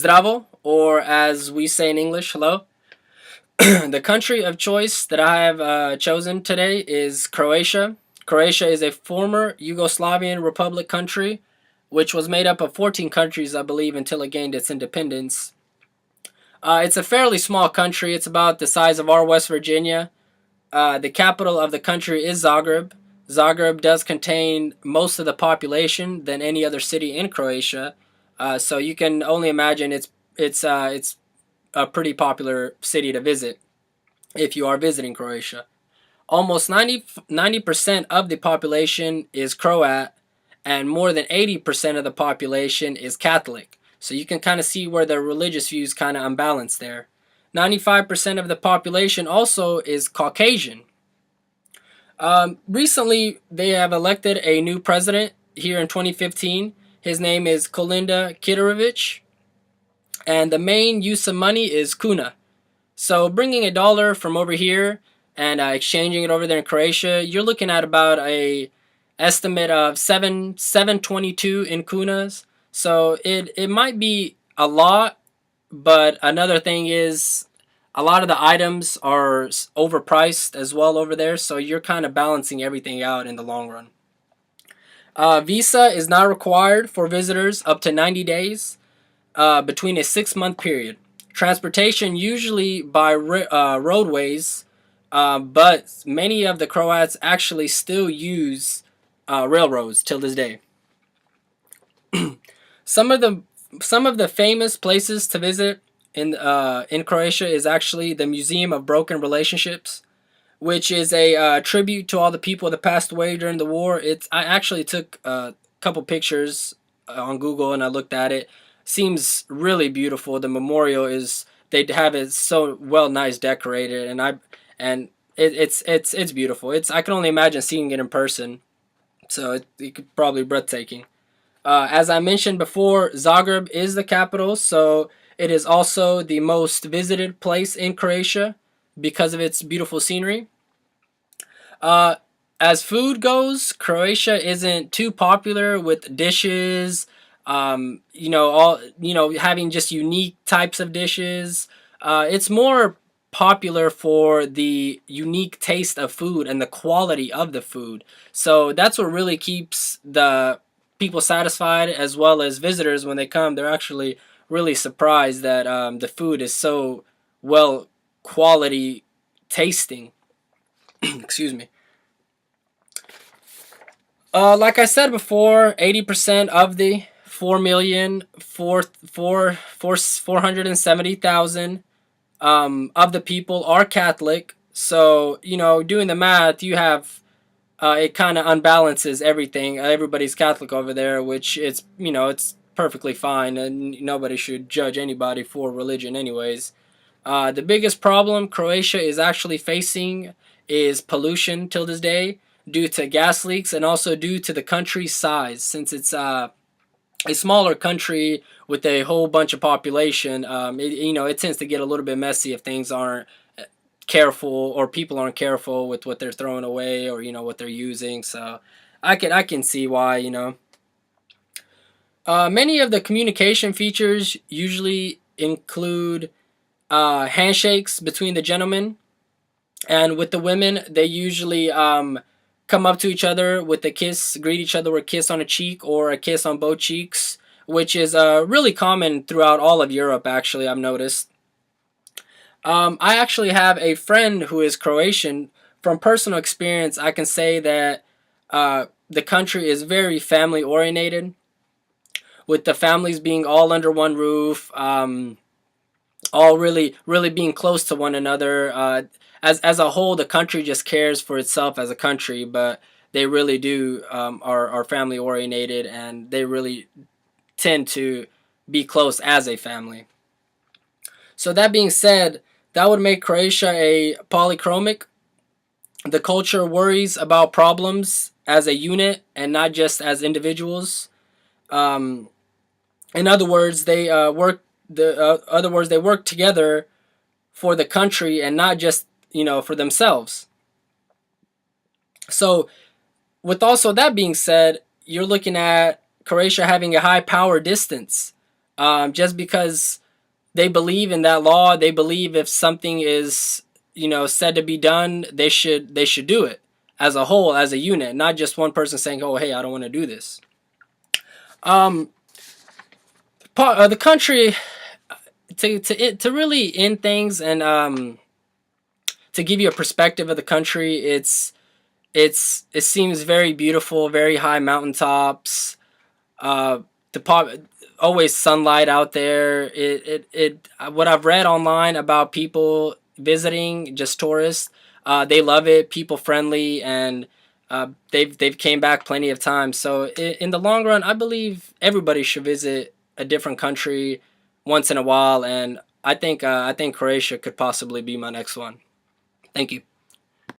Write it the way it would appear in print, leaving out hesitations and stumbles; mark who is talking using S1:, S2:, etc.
S1: Zdravo, or as we say in English, hello. The country of choice that I have chosen today is Croatia. Croatia is a former Yugoslavian republic country, which was made up of 14 countries, I believe, until it gained its independence. It's a fairly small country. It's about the size of our West Virginia. The capital of the country is Zagreb. Zagreb does contain most of the population than any other city in Croatia, so you can only imagine it's a pretty popular city to visit if you are visiting Croatia. Almost 90% of the population is Croat, and more than 80% of the population is Catholic. So you can kind of see where the religious views kind of unbalanced there. 95% of the population also is Caucasian. Recently, they have elected a new president here in 2015. His name is Kolinda Kitarovic, and the main use of money is kuna. So bringing a dollar from over here and exchanging it over there in Croatia, you're looking at about a estimate of 722 in kunas. So it might be a lot, but another thing is a lot of the items are overpriced as well over there, so you're kind of balancing everything out in the long run. Visa is not required for visitors up to 90 days between a 6-month period. Transportation usually by roadways, but many of the Croats actually still use railroads till this day. Some of the famous places to visit in Croatia is actually the Museum of Broken Relationships, which is a tribute to all the people that passed away during the war. I actually took a couple pictures on Google and I looked at it. Seems really beautiful. The memorial is they have it so well nice decorated, and it's beautiful. I can only imagine seeing it in person. So it could probably breathtaking. As I mentioned before, Zagreb is the capital, so it is also the most visited place in Croatia because of its beautiful scenery. Uh, as food goes, Croatia isn't too popular with dishes. Having just unique types of dishes. It's more popular for the unique taste of food and the quality of the food. So that's what really keeps the people satisfied as well as visitors when they come. They're actually really surprised that the food is so well quality tasting. Excuse me. Like I said before, 80% of the 4,470,000 of the people are Catholic. So, doing the math, you have it kind of unbalances everything. Everybody's Catholic over there, which it's perfectly fine, and nobody should judge anybody for religion, anyways. The biggest problem Croatia is actually facing is pollution till this day due to gas leaks and also due to the country's size. Since it's a smaller country with a whole bunch of population, it tends to get a little bit messy if things aren't careful or people aren't careful with what they're throwing away or what they're using. So I can see why. Many of the communication features usually include handshakes between the gentlemen, and with the women they usually come up to each other with a kiss, greet each other with a kiss on a cheek or a kiss on both cheeks, which is really common throughout all of Europe. Actually, I've noticed. I actually have a friend who is Croatian. From personal experience, I can say that the country is very family oriented, with the families being all under one roof. All really really being close to one another. As a whole, the country just cares for itself as a country, but they really do are family oriented, and they really tend to be close as a family. So that being said, that would make Croatia a polychromic. The culture worries about problems as a unit and not just as individuals. Um, in other words, they work together for the country and not just for themselves. So with also that being said, you're looking at Croatia having a high power distance. just because they believe in that law. They believe if something is, said to be done, they should do it as a whole, as a unit, not just one person saying, "Oh, hey, I don't want to do this." Um, the country, to really end things, and to give you a perspective of the country, it seems very beautiful, very high mountaintops. Uh, the pop Always sunlight out there. What I've read online about people visiting, just tourists, they love it. People friendly, and they've came back plenty of times. So in the long run, I believe everybody should visit a different country once in a while, and I think Croatia could possibly be my next one. Thank you.